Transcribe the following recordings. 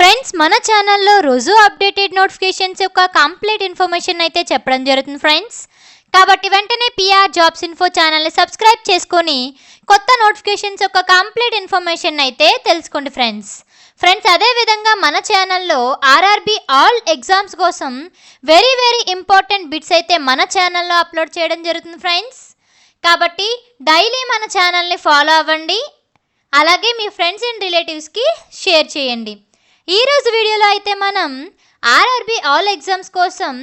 Friends, మన ఛానల్లో రోజు అప్డేటెడ్ నోటిఫికేషన్స్ యొక్క కంప్లీట్ ఇన్ఫర్మేషన్ అయితే చెప్పడం జరుగుతుంది ఫ్రెండ్స్. కాబట్టి వెంటనే పిఆర్ జాబ్స్ ఇన్ఫో ఛానల్ని సబ్స్క్రైబ్ చేసుకొని కొత్త నోటిఫికేషన్స్ యొక్క కంప్లీట్ ఇన్ఫర్మేషన్ అయితే తెలుసుకోండి ఫ్రెండ్స్. అదేవిధంగా మన ఛానల్లో ఆర్ఆర్బీ ఆల్ ఎగ్జామ్స్ కోసం వెరీ ఇంపార్టెంట్ బిట్స్ అయితే మన ఛానల్లో అప్లోడ్ చేయడం జరుగుతుంది ఫ్రెండ్స్. కాబట్టి డైలీ మన ఛానల్ని ఫాలో అవ్వండి, అలాగే మీ ఫ్రెండ్స్ అండ్ రిలేటివ్స్కి షేర్ చేయండి. ఈరోజు వీడియోలో అయితే మనం ఆర్ఆర్బీ ఆల్ ఎగ్జామ్స్ కోసం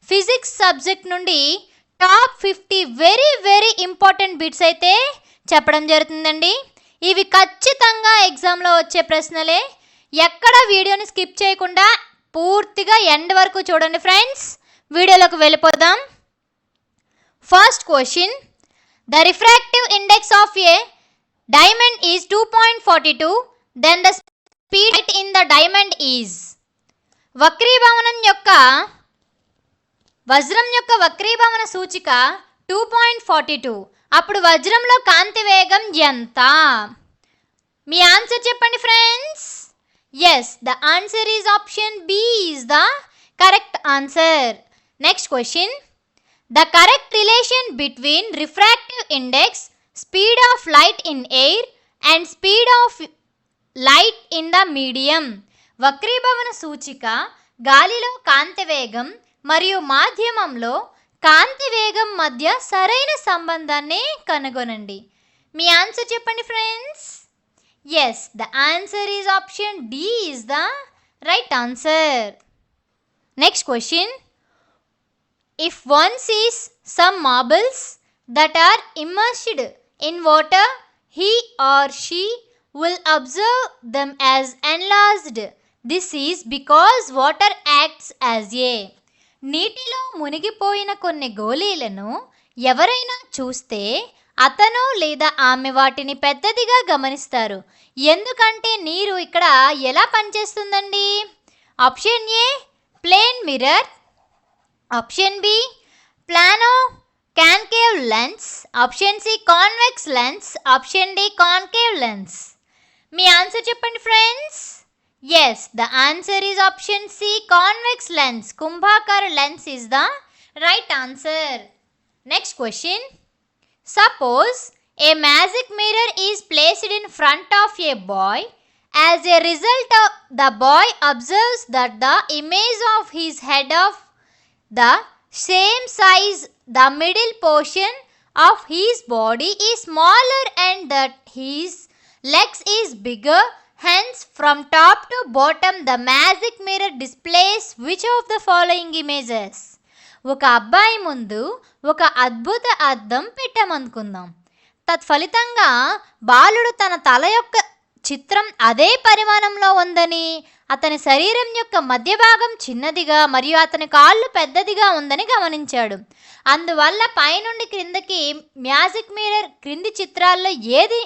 ఫిజిక్స్ సబ్జెక్ట్ నుండి టాప్ 50 వెరీ ఇంపార్టెంట్ బిట్స్ అయితే చెప్పడం జరుగుతుందండి. ఇవి ఖచ్చితంగా ఎగ్జామ్లో వచ్చే ప్రశ్నలే. ఎక్కడ వీడియోని స్కిప్ చేయకుండా పూర్తిగా ఎండ్ వరకు చూడండి ఫ్రెండ్స్. వీడియోలోకి వెళ్ళిపోదాం. First question, the refractive index of a diamond is 2.42, then the speed in the diamond is. వజ్రం యొక్క వక్రీభవన సూచిక 2.42. అప్పుడు వజ్రంలో కాంతి వేగం ఎంత? మీ ఆన్సర్ చెప్పండి friends. Yes, the answer is option B is the correct answer. Next question, the correct relation between refractive index, speed of light in air and speed of light in the medium. వక్రీభవన సూచిక గాలిలో కాంతి వేగం మరియు మాధ్యమంలో కాంతి వేగం మధ్య సరైన సంబంధాన్ని కనుగొనండి. మీ ఆన్సర్ చెప్పండి friends. Yes, the answer is option D is the right answer. Next question, if one sees some marbles that are immersed in water, he or she will observe them as enlarged. This is because water acts as a. నీటిలో మునిగిపోయిన కొన్ని గోళీలను ఎవరైనా చూస్తే అతను లేదా ఆమె వాటిని పెద్దదిగా గమనిస్తారు. ఎందుకంటే నీరు ఇక్కడ ఎలా పనిచేస్తుందండి? Option A plane mirror, option B plano concave lens, option C convex lens, option D concave lens. మీ ఆన్సర్ చెప్పండి friends. Yes, the answer is option C convex lens. కుంభాకార lens is the right answer. Next question, suppose a magic mirror is placed in front of a boy. As a result the boy observes that the image of his head of the same size, the middle portion of his body is smaller and that his legs is bigger. Hence, from top to bottom, the magic mirror displays which of the following images? ఒక అబ్బాయి ముందు ఒక అద్భుత అద్దం పెట్టామనుకుందాం. తత్ఫలితంగా బాలుడు తన తల యొక్క చిత్రం అదే పరిమాణంలో ఉందని, అతని శరీరం యొక్క మధ్య భాగం చిన్నదిగా మరియు అతని కాళ్ళు పెద్దదిగా ఉందని గమనించాడు. అందువల్ల పైనుండి క్రిందకి మ్యాజిక్ మిర్రర్ క్రింది చిత్రాల్లో ఏది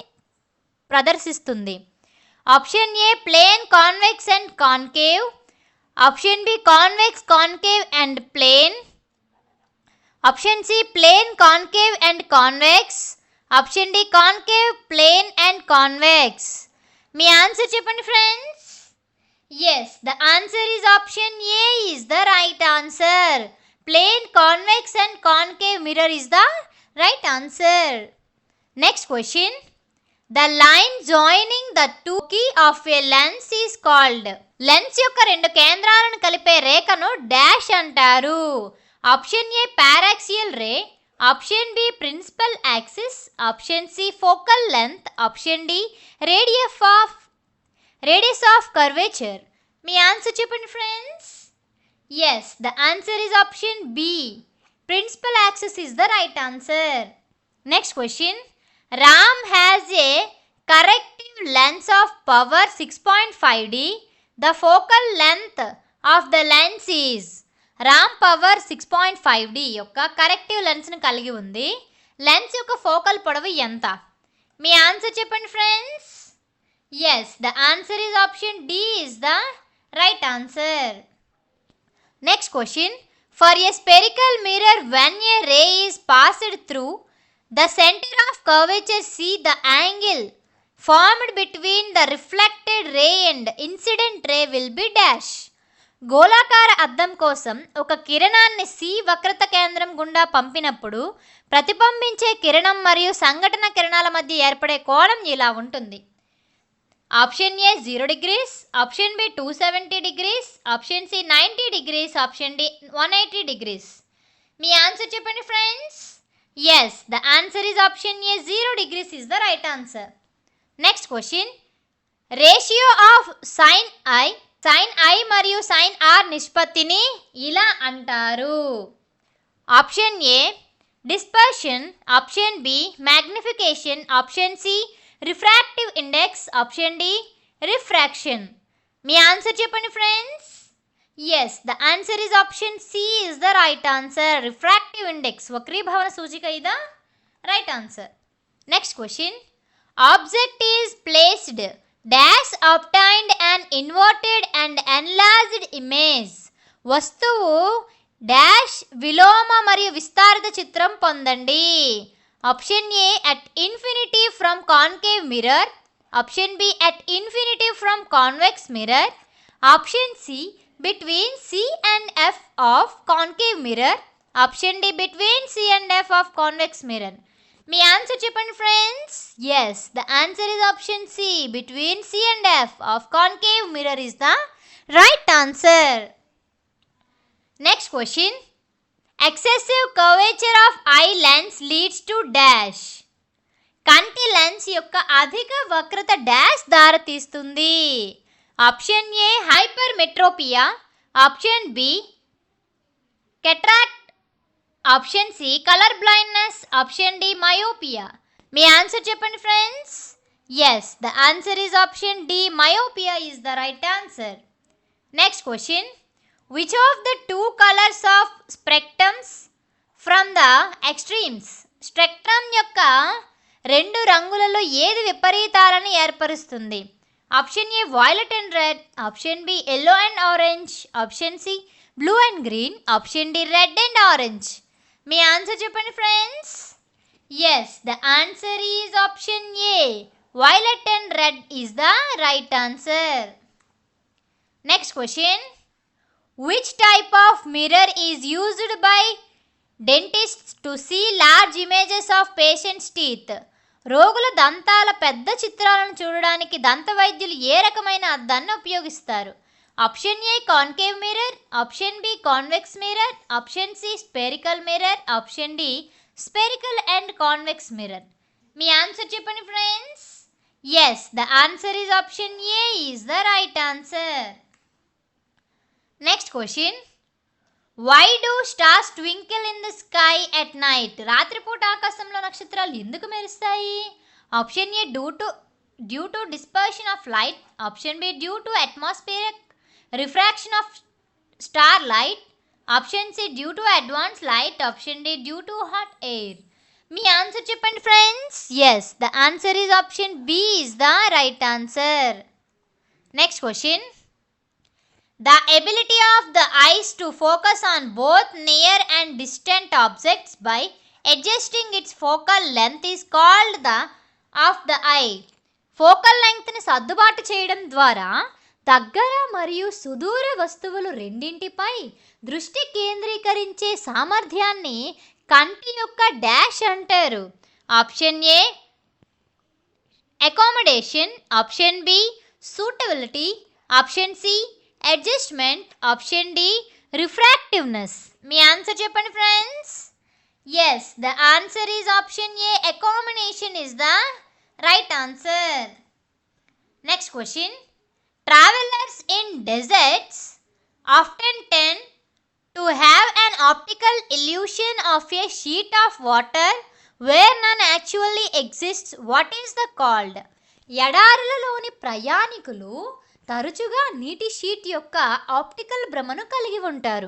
ప్రదర్శిస్తుంది? Option A plane, convex and concave, option B convex, concave and plane, option C plane, concave and convex, option D concave, plane and convex. మీ ఆన్సర్ చెప్పండి friends. Yes, the answer is option A is the right answer. Plane, convex and concave mirror is the right answer. Next question, the line joining the two key of a lens is called. Lens యొక్క రెండు కేంద్రాలను కలిపే రేఖను dash అంటారు. Option A paraxial ray, option B principal axis, option C focal length, option D radius of curvature. మీ answer చెప్పండి friends. Yes, the answer is option B principal axis is the right answer. Next question, Ram has a corrective lens of power 6.5D. The focal length of the lens is. Ram power 6.5D యొక్క corrective లెన్స్ను కలిగి ఉంది. Lens యొక్క focal పొడవు ఎంత? మీ answer చెప్పండి friends. Yes, the answer is option D is the right answer. Next question, for a spherical mirror when a ray is passed through the centre of curvature C the angle formed between the reflected ray and incident ray will be dash. గోళాకార అద్దం కోసం ఒక కిరణాన్ని C వక్రత కేంద్రం గుండా పంపినప్పుడు ప్రతిబింబించే కిరణం మరియు సంఘటన కిరణాల మధ్య ఏర్పడే కోణం ఇలా ఉంటుంది. Option A 0 degrees, option B 270 degrees, option C 90 degrees, option D 180 degrees. మీ ఆన్సర్ చెప్పండి friends. Yes, the answer is option A 0 degrees is the right answer. Next question. Ratio of sine I మరియు sine R నిష్పత్తిని ఇలా అంటారు. Option A dispersion, option B magnification, option C refractive index, option D refraction. మీ answer చెప్పండి friends. Yes, the answer is option C is the right answer. Refractive index వక్రీభవన సూచిక is the right answer. Next question. Object is placed dash obtained an inverted and enlarged image. వస్తువు dash విలోమ మరియు విస్తారిత చిత్రం పొందండి. Option A at infinity from concave mirror, option B at infinity from convex mirror, option C between C and F of concave mirror, option D between C and F of convex mirror. మీ answer చెప్పండి friends. Yes, the answer is option C between C and F of concave mirror is the right answer. Next question. Excessive curvature of eye lens leads to dash. కంటి lens యొక్క అధిక వక్రత dash దారితీస్తుంది. Option A hypermetropia, option B cataract, option C colour blindness, option D myopia. మీ answer చెప్పండి friends. Yes, the answer is option D myopia is the right answer. Next question. Which of the two colors of spectrums from the extremes? Spectrum యొక్క రెండు రంగులలో ఏది విపరీతాలను ఏర్పరుస్తుంది? Option A violet and red, option B yellow and orange, option C blue and green, option D red and orange. మీ answer చెప్పండి friends. Yes, the answer is option A violet and red is the right answer. Next question. Which type of mirror is used by dentists to see large images of patients' teeth? రోగుల దంతాల పెద్ద చిత్రాలను చూడడానికి దంత వైద్యులు ఏ రకమైన అద్దాన్ని ఉపయోగిస్తారు? Option A concave mirror, option B convex mirror, option C spherical mirror, option D spherical and convex mirror. మీ ఆన్సర్ చెప్పండి friends. Yes, the answer is option A is the right answer. Next question. Why do stars twinkle in the sky at night? రాత్రిపూట ఆకాశంలో నక్షత్రాలు ఎందుకు మెరుస్తాయి? Option A due to dispersion of light, option B due to atmospheric refraction of star light, option C due to advance light, option D due to hot air. మీ answer చెప్పండి friends. Yes, the answer is option B is the right answer. Next question. The ability of the eyes to focus on both near and distant objects by adjusting its focal length is called the of the eye. Focal లెంగ్త్ని సర్దుబాటు చేయడం ద్వారా దగ్గర మరియు సుదూర వస్తువులు రెండింటిపై దృష్టి కేంద్రీకరించే సామర్థ్యాన్ని కంటి యొక్క డాష్ అంటారు. Option A accommodation, option B suitability, option C adjustment, option D refractiveness. మీ ఆన్సర్ చెప్పండి friends. Yes, the answer is option A accommodation is the right answer. Next question. Travellers in deserts often tend to have an optical illusion of a sheet of water where none actually exists. What is the called? ఎడారులలోని ప్రయాణికులు తరచుగా నీటి sheet యొక్క optical భ్రమను కలిగి ఉంటారు.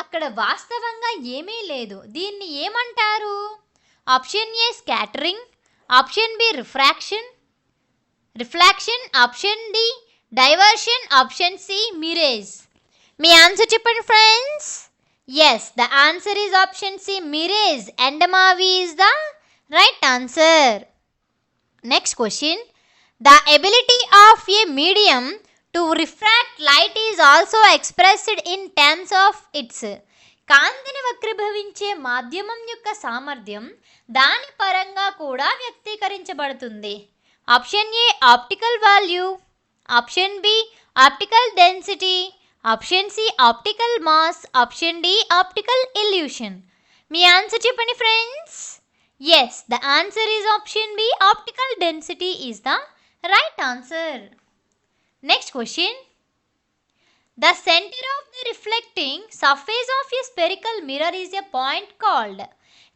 అక్కడ వాస్తవంగా ఏమీ లేదు. దీన్ని ఏమంటారు? Option A scattering, option B refraction, option D diversion, option C mirage. మీ ఆన్సర్ చెప్పండి friends. Yes, the answer is option C mirage. ఎండమావి is the right answer. Next question. The ability of a medium to refract light is also expressed in terms of its. కాంతిని వక్రీభవించే మాధ్యమం యొక్క సామర్థ్యం దాని పరంగా కూడా వ్యక్తీకరించబడుతుంది. Option A optical value, option B optical density, option C optical mass, option D optical illusion. మీ answer చెప్పండి friends. Yes, the answer is option B optical density is the right answer. Next question. The center of the reflecting surface of a spherical mirror is a point called.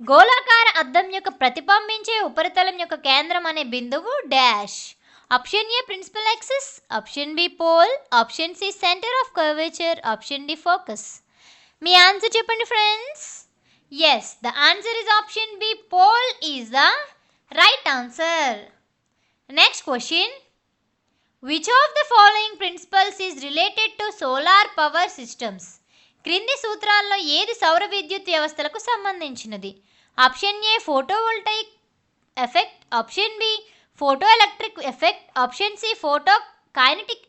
గోళాకార అద్దం యొక్క ప్రతిబింబించే ఉపరితలం యొక్క కేంద్రం అనే బిందువు dash. Option A principal axis, option B pole, option C centre of curvature, option D focus. మీ ఆన్సర్ చెప్పండి friends. Yes, the answer is option B pole is the right answer. Next question. Which of the following principles is related to solar power systems? క్రింది సూత్రాల్లో ఏది సౌర విద్యుత్ వ్యవస్థలకు సంబంధించినది? Option A photovoltaic effect, option B photoelectric effect, option C photokinetic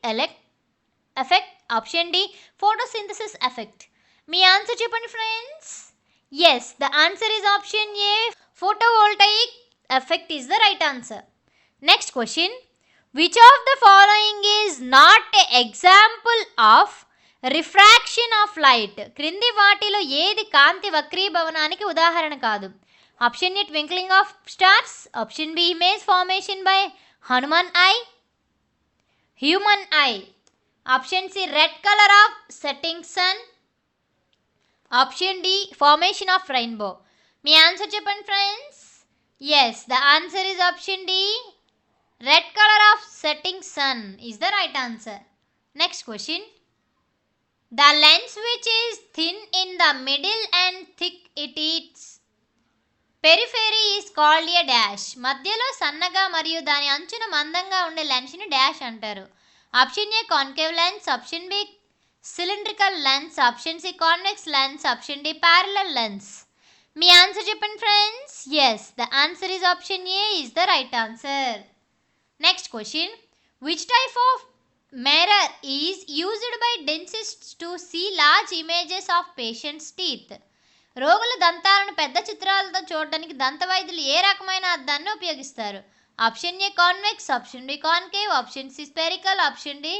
effect, option D photosynthesis effect. మీ answer చెప్పండి friends. Yes, the answer is option A photovoltaic effect is the right answer. Next question. Which of the following is not an example of refraction of light? క్రింది వాటిలో ఏది కాంతి వక్రీభవనానికి ఉదాహరణ కాదు? Option A twinkling of stars, option B image formation by human eye, option C red colour of setting sun, option D formation of rainbow. మీ answer చెప్పండి friends. Yes, the answer is option D red color of setting sun is the right answer. Next question. The lens which is thin in the middle and thick at its periphery is called a dash. మధ్యలో సన్నగా మరియు దాని అంచున మందంగా ఉండే lens ని dash అంటారు. Option A concave lens, option B cylindrical lens, option C convex lens, option D parallel lens. మీ ఆన్సర్ చెప్పండి friends. Yes, the answer is option A is the right answer. Next question. Which type of mirror is used by dentists to see large images of patients' teeth? రోగుల దంతాలను పెద్ద చిత్రాలతో చూడడానికి దంతవైద్యులు ఏ రకమైన అద్దాన్ని ఉపయోగిస్తారు? Option A convex, option B concave, option C spherical, option D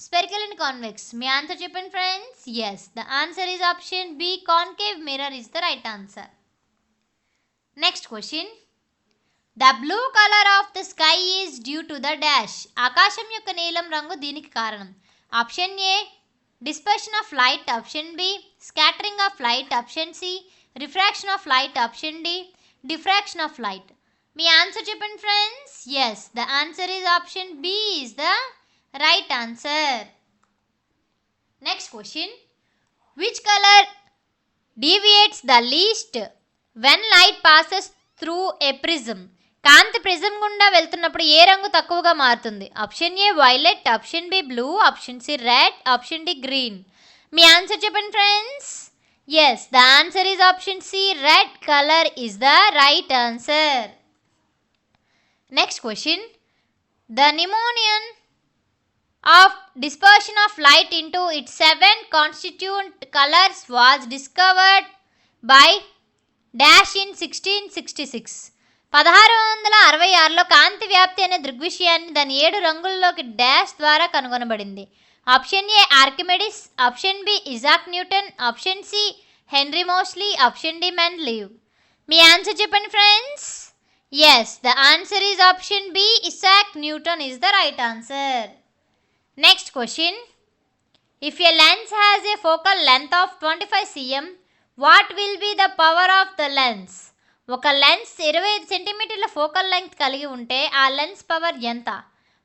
spherical and convex. మీ answer చెప్పండి friends. Yes, the answer is option B concave mirror is the right answer. Next question. The blue color of the sky is due to the dash. ఆకాశం యొక్క నీలం రంగు దీనికి కారణం. Option A dispersion of light, option B scattering of light, option C refraction of light, option D diffraction of light. మీ answer చెప్పండి friends. Yes, the answer is option B is the right answer. Next question. Which colour deviates the least when light passes through a prism? కాంతి prism గుండా వెళ్తున్నప్పుడు ఏ రంగు తక్కువగా మారుతుంది? Option A violet, option B blue, option C red, option D green. మీ answer చెప్పండి friends. Yes, the answer is option C red colour is the right answer. Next question. The phenomenon of dispersion of light into its 7 constituent colors was discovered by dash in 1666. 1666లో కాంతి వ్యాప్తి అనే దృగ్విషయాన్ని దాని 7 రంగుల్లోకి dash ద్వారా కనుగొనబడింది. Option A Archimedes, option B Isaac Newton, option C Henry Moseley, option D Mendeleev. మీ ఆన్సర్ చెప్పండి friends. Yes, the answer is option B Isaac Newton is the right answer. Next question. If a lens has a focal length of 25 cm, what will be the power of the lens? ఒక lens 25 సెంటీమీటర్ల focal length కలిగి ఉంటే ఆ lens power ఎంత?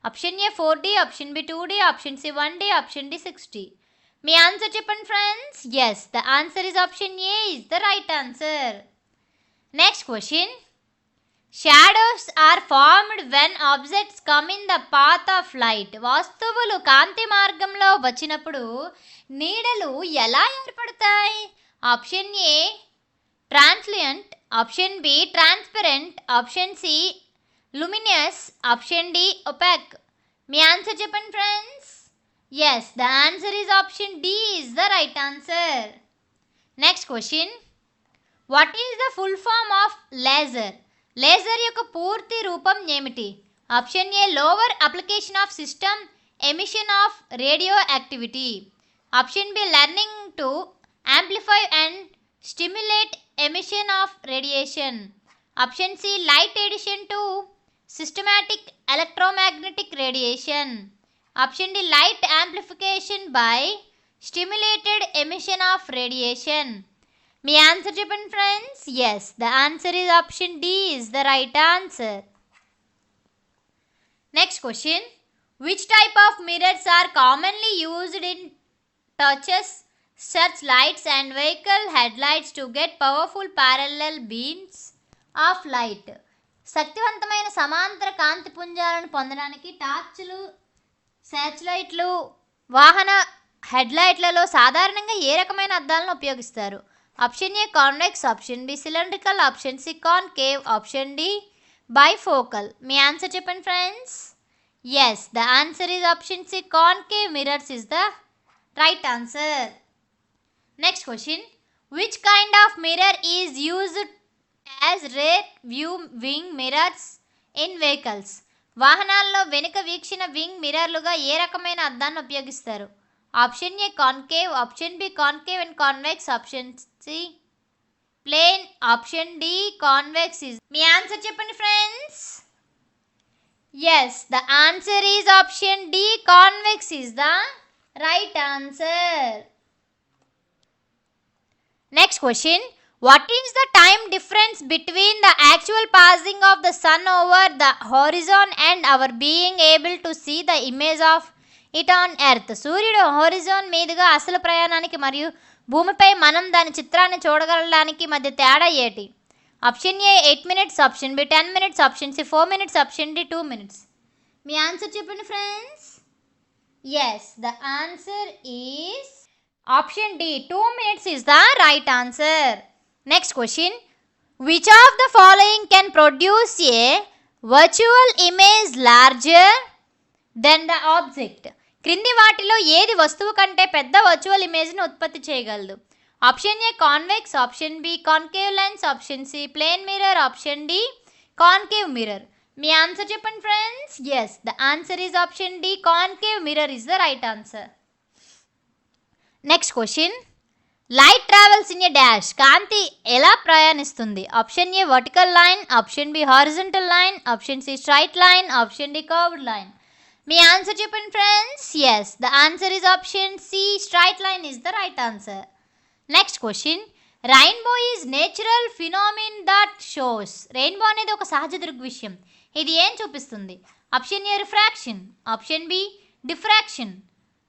Option A 4D, option B 2D, option C 1D, option D 6D. మీ answer చెప్పండి friends. Yes, the answer is option A is the right answer. Next question. Shadows are formed when objects come in the path of light. వస్తువులు కాంతి మార్గంలో వచ్చినప్పుడు నీడలు ఎలా ఏర్పడతాయి? Option A translucent, option B transparent, option C luminous, option D opaque. మీ answer చెప్పండి friends. Yes, the answer is option D is the right answer. Next question, what is the full form of laser? Laser యొక్క పూర్తి రూపం ఏమిటి? Option A lower application of system emission of radioactivity. Option B learning to amplify and stimulate emission of radiation. Option C light edition to systematic electromagnetic radiation. Option D light amplification by stimulated emission of radiation. మీ answer చెప్పండి friends. Yes, the answer is option D is the right answer. Next question, which type of mirrors are commonly used in torches such lights and vehicle headlights to get powerful parallel beams of light? శక్తివంతమైన సమాంతర కాంతి పుంజాలను పొందడానికి టార్చ్లు, search లైట్లు, వాహన హెడ్లైట్లలో సాధారణంగా ఏ రకమైన అద్దాలను ఉపయోగిస్తారు? Option A convex, option B cylindrical, option C concave, option D bifocal. మీ ఆన్సర్ చెప్పండి friends. Yes, the answer is option C concave mirrors is the right answer. Next question, which kind of mirror is used as rear view wing mirrors in vehicles? వాహనాల్లో వెనుక వీక్షణ wing మిర్రర్లుగా ఏ రకమైన అద్దాన్ని ఉపయోగిస్తారు? Option A concave, option B concave and convex, option C plane, option D convex. మీ answer చెప్పండి friends. Yes, the answer is option D convex is the right answer. Next question, what is the time difference between the actual passing of the sun over the horizon and our being able to see the image of it on earth? సూర్యుడు horizon మీదుగా అసలు ప్రయాణానికి మరియు భూమిపై మనం దాని చిత్రాన్ని చూడగలడానికి మధ్య తేడా ఏంటి? Option A 8 minutes, option B 10 minutes, option C 4 minutes, option D 2 minutes. మీ ఆన్సర్ చెప్పండి friends. Yes, the answer is option D 2 minutes is the right answer. Next question, which of the following can produce a virtual image larger than the object? క్రింది వాటిలో ఏది వస్తువు కంటే పెద్ద virtual ఇమేజ్ను ఉత్పత్తి చేయగలదు? Option A convex, option B concave lens, option C plane mirror, option D concave mirror. మీ ఆన్సర్ చెప్పండి friends. Yes, the answer is option D concave mirror is the right answer. Next question, light travels in a dash. కాంతి ఎలా ప్రయాణిస్తుంది? Option A vertical line, option B horizontal line, option C straight line, option D curved line. మీ answer చెప్పండి friends. Yes, the answer is option C straight line is the right answer. Next question, rainbow is natural phenomenon that shows. Rainbow అనేది ఒక సహజ దృగ్విషయం. ఇది ఏం చూపిస్తుంది? Option A refraction, option B diffraction,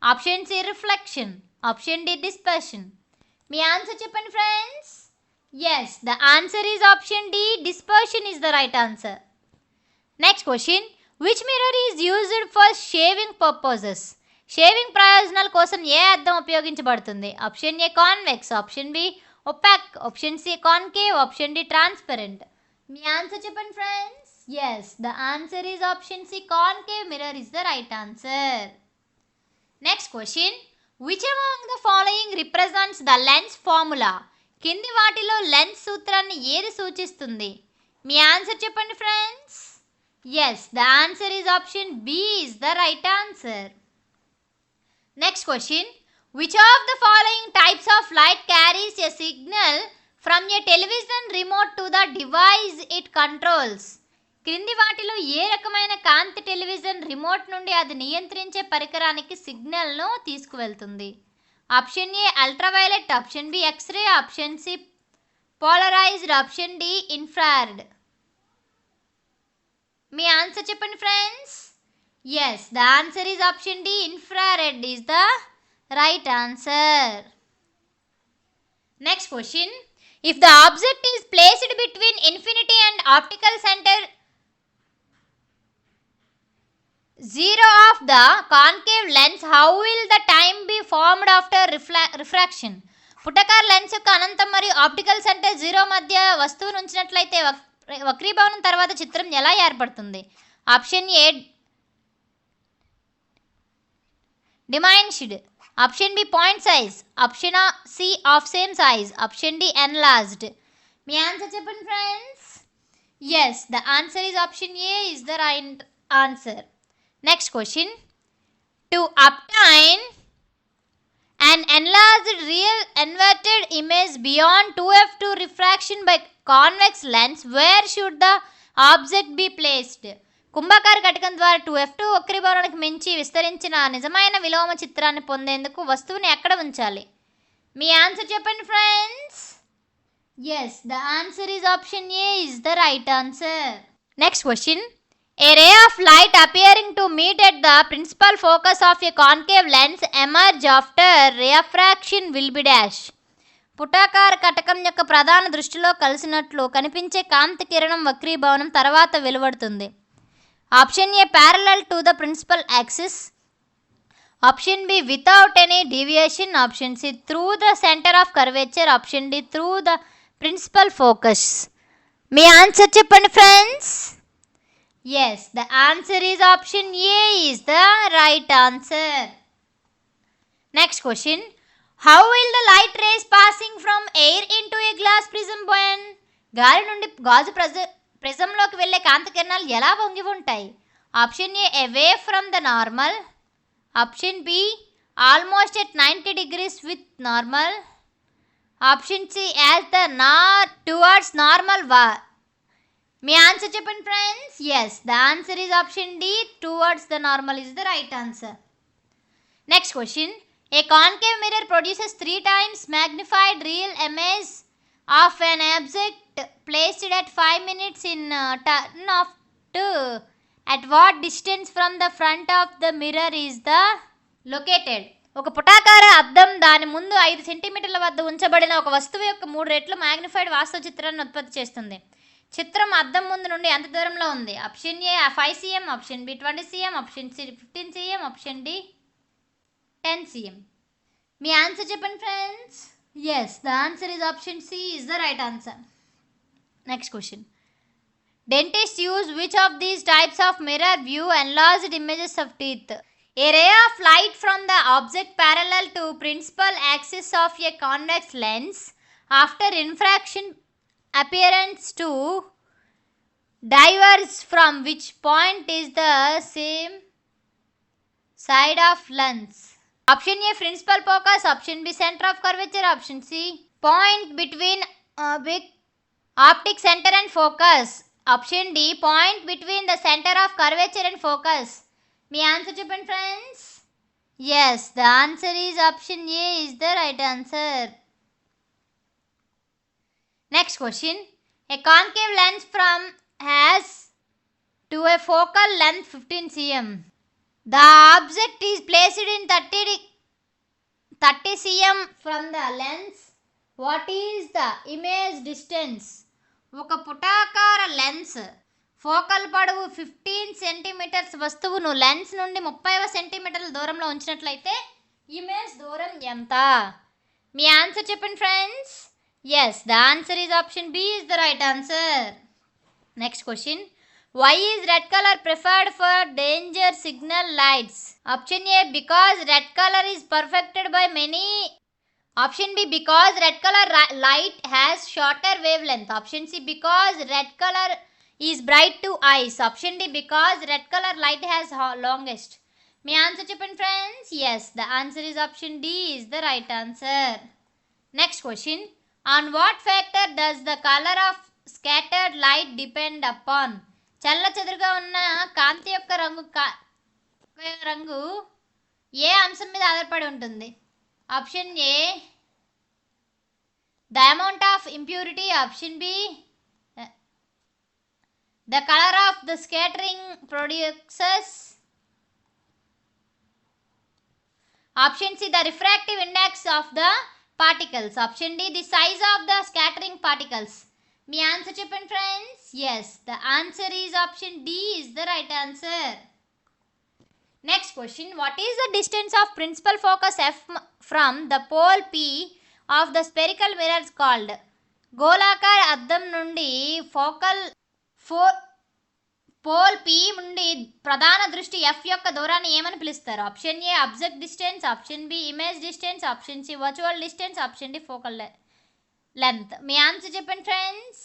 option C reflection, option D dispersion. మీ answer చెప్పండి friends. Yes, the answer is option D dispersion is the right answer. Next question, which mirror is used for shaving purposes. Shaving ప్రయోజనాల కోసం ఏ అద్దం ఉపయోగించబడుతుంది? Option A convex, option B opaque, option C concave, option D transparent. మీ answer చెప్పండి friends. Yes, the answer is option C concave mirror is the right answer. Next question, which among the following represents the lens formula. కింది వాటిలో lens సూత్రాన్ని ఏది సూచిస్తుంది? మీ answer చెప్పండి friends. Yes, the answer is option B is the right answer. Next question, which of the following types of light carries a signal from a television remote to the device it controls. క్రింది వాటిలో ఏ రకమైన కాంతి television remote నుండి అది నియంత్రించే పరికరానికి సిగ్నల్ను తీసుకువెళ్తుంది? Option A ultraviolet, option B X-ray, option C polarised, option D infrared. మీ ఆన్సర్ చెప్పండి friends. Yes, the answer is option D infrared is the right answer. Next question, if the object is placed between infinity and optical centre 0 of the concave lens, how will the time be formed after refraction? పుటకార్ lens యొక్క అనంతం మరియు optical centre 0 మధ్య వస్తువును ఉంచినట్లయితే వక్రీభవనం తర్వాత చిత్రం ఎలా ఏర్పడుతుంది? Option A diminished. Option B, point size. Option C, of same size. Option D, enlarged. Me answer చెప్పండి friends. Yes, the answer is option A is the right answer. Next question. To obtain an enlarged real inverted image beyond 2f2 refraction by convex lens, where should the object be placed? కుంభాకార కటకం ద్వారా 2f2 వక్రీభవనానికి మించి విస్తరించిన నిజమైన విలోమ చిత్రాన్ని పొందేందుకు వస్తువుని ఎక్కడ ఉంచాలి? మీ ఆన్సర్ చెప్పండి friends. Yes, the answer is option A is the right answer. Next question. A ray of light appearing to meet at the principal focus of a concave lens emerge after refraction will be dash. పుటాకార కటకం యొక్క ప్రధాన దృష్టిలో కలిసినట్లు కనిపించే కాంతి కిరణం వక్రీభవనం తర్వాత వెలువడుతుంది. Option A, parallel to the principal axis. Option B, without any deviation. Option C, through the centre of curvature. Option D, through the principal focus. మీ ఆన్సర్ చెప్పండి friends. Yes, the answer is option A is the right answer. Next question. How will the light rays passing from air into a glass prism bend? గాలి నుండి గాజు ప్రిజంలోకి వెళ్ళే కాంతి కిరణాలు ఎలా వంగి ఉంటాయి? Option A, away from the normal. Option B, almost at 90 degrees with normal. Option C, as the towards normal. మీ answer చెప్పండి friends. Yes, the answer is option D, towards the normal is the right answer. Next question. A concave mirror produces 3 times magnified real image of an object placed at 5 minutes in turn of 2. At what distance from the front of the mirror is the located? ఒక పుటాకార అద్దం దాని ముందు 5 సెంటీమీటర్ల వద్ద ఉంచబడిన ఒక వస్తువు యొక్క 3 రెట్లు మ్యాగ్నిఫైడ్ వాస్తవ చిత్రాన్ని ఉత్పత్తి చేస్తుంది. చిత్రం అద్దం ముందు నుండి ఎంత దూరంలో ఉంది? Option A 5 cm, option B 20 cm, option C 15 cm, option D 10 cm. మీ ఆన్సర్ చెప్పండి friends. Yes, the answer is option C is the right answer. Next question. Dentists use which of these types of mirror view enlarged images of teeth? A ray of light from the object parallel to principal axis of a convex lens after infraction appearance to diverge from which point is the same side of lens? Option A, principal focus. Option B, center of curvature. Option C, point between optic center and focus. Option D, point between the center of curvature and focus. మీ answer చెప్పండి friends. Yes, the answer is option A is the right answer. Next question. A concave lens from has to a focal length 15 cm. The object is placed in 30 cm from the lens. What is the image distance? ఒక పుటాకార lens focal పొడవు 15 centimetres వస్తువును lens నుండి 30 సెంటీమీటర్ల దూరంలో ఉంచినట్లయితే image దూరం ఎంత? మీ ఆన్సర్ చెప్పండి friends. Yes, the answer is option B is the right answer. Next question. Why is red color preferred for danger signal lights? Option A, because red color is perfected by many. Option B, because red color light has shorter wavelength. Option C, because red color is bright to eyes. Option D, because red color light has longest. మీ answer చెప్పండి friends. Yes, the answer is option D is the right answer. Next question. On what factor does the color of scattered light depend upon? చల్లచెదురుగా ఉన్న కాంతి యొక్క రంగు ఏ అంశం మీద ఆధారపడి ఉంటుంది? Option A, the amount of impurity. Option B, the colour of the scattering produces. Option C, the refractive index of the particles. Option D, the size of the scattering particles. మీ ఆన్సర్ చెప్పండి friends. Yes, the answer is option D is the right answer. Next question. What is the distance of principal focus F from the pole P of the spherical mirrors called? గోళాకార అద్దం నుండి focal pole P నుండి ప్రధాన దృష్టి F యొక్క దూరాన్ని ఏమని పిలుస్తారు? Option A object distance, option B image distance, option C virtual distance, option D focal length. మీ ఆన్సర్ చెప్పండి friends.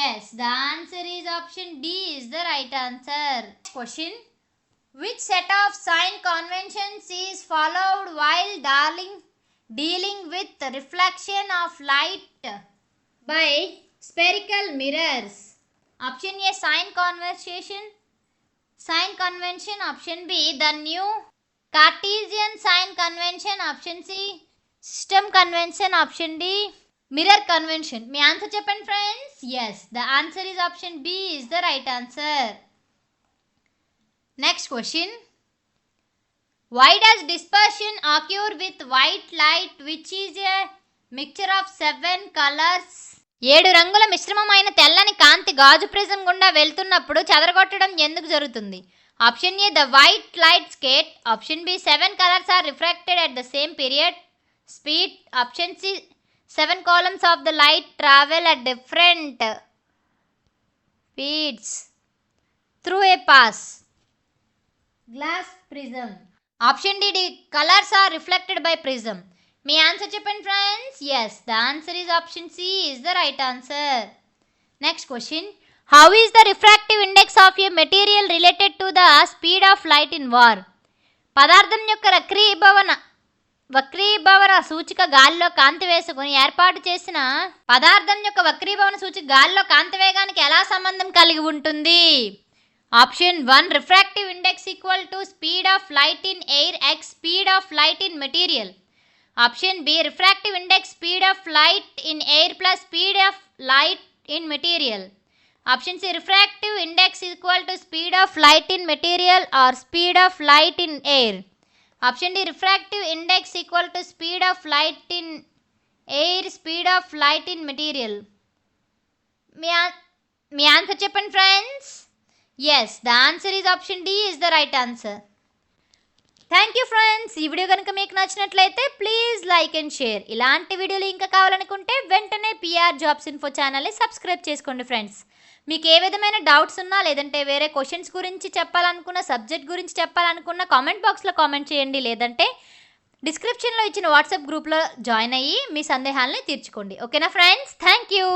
Yes, the answer is option D is the right answer. Question, which set of sign conventions is followed while dealing with reflection of light by spherical mirrors? Option A sign convention, option B the new Cartesian sign convention, option C system convention, option D mirror convention. Me answer చెప్పండి friends. yes, the answer is option B is the right answer. Next question, why does dispersion occur with white light which is a mixture of 7 colors? 7 రంగుల మిశ్రమమైన తెల్లని కాంతి గాజు prism గుండా వెళ్తున్నప్పుడు చెదరగొట్టడం ఎందుకు జరుగుతుంది? Option A the white light skate, option B 7 colours are refracted at the same period speed, option C 7 columns of the light travel at different speeds through a pass glass prism. Option D colors are reflected by prism. Me answer చెప్పండి friends. yes, the answer is option C is the right answer. Next question, how is the refractive index of a material related to the speed of light in war? పదార్థం యొక్క వక్రీభవన సూచిక గాలిలో కాంతి వేసుకుని ఏర్పాటు చేసిన పదార్థం యొక్క వక్రీభవన సూచిక గాలిలో కాంతి వేగానికి ఎలా సంబంధం కలిగి ఉంటుంది? Option 1 refractive index equal to speed of light in air x speed of light in material. Option B refractive index speed of light in air plus speed of light in material. Option C refractive index equal to speed of light in material or speed of light in air. Option D refractive index equal to speed of light in air speed of light in material. Me answer చెప్పండి friends. yes, the answer is option D is the right answer. Thank you friends. ఈ video కనుక మీకు నచ్చినట్లయితే please like and share. ఇలాంటి వీడియోలు ఇంకా కావాలనుకుంటే వెంటనే పిఆర్ జాబ్స్ ఇన్ఫో ఛానల్ని సబ్స్క్రైబ్ చేసుకోండి ఫ్రెండ్స్. మీకు ఏ విధమైన డౌట్స్ ఉన్నా లేదంటే వేరే క్వశ్చన్స్ గురించి చెప్పాలనుకున్న, సబ్జెక్ట్ గురించి చెప్పాలనుకున్న కామెంట్ బాక్స్లో కామెంట్ చేయండి, లేదంటే డిస్క్రిప్షన్లో ఇచ్చిన వాట్సాప్ గ్రూప్లో జాయిన్ అయ్యి మీ సందేహాలని తీర్చుకోండి. ఓకేనా ఫ్రెండ్స్? Thank you.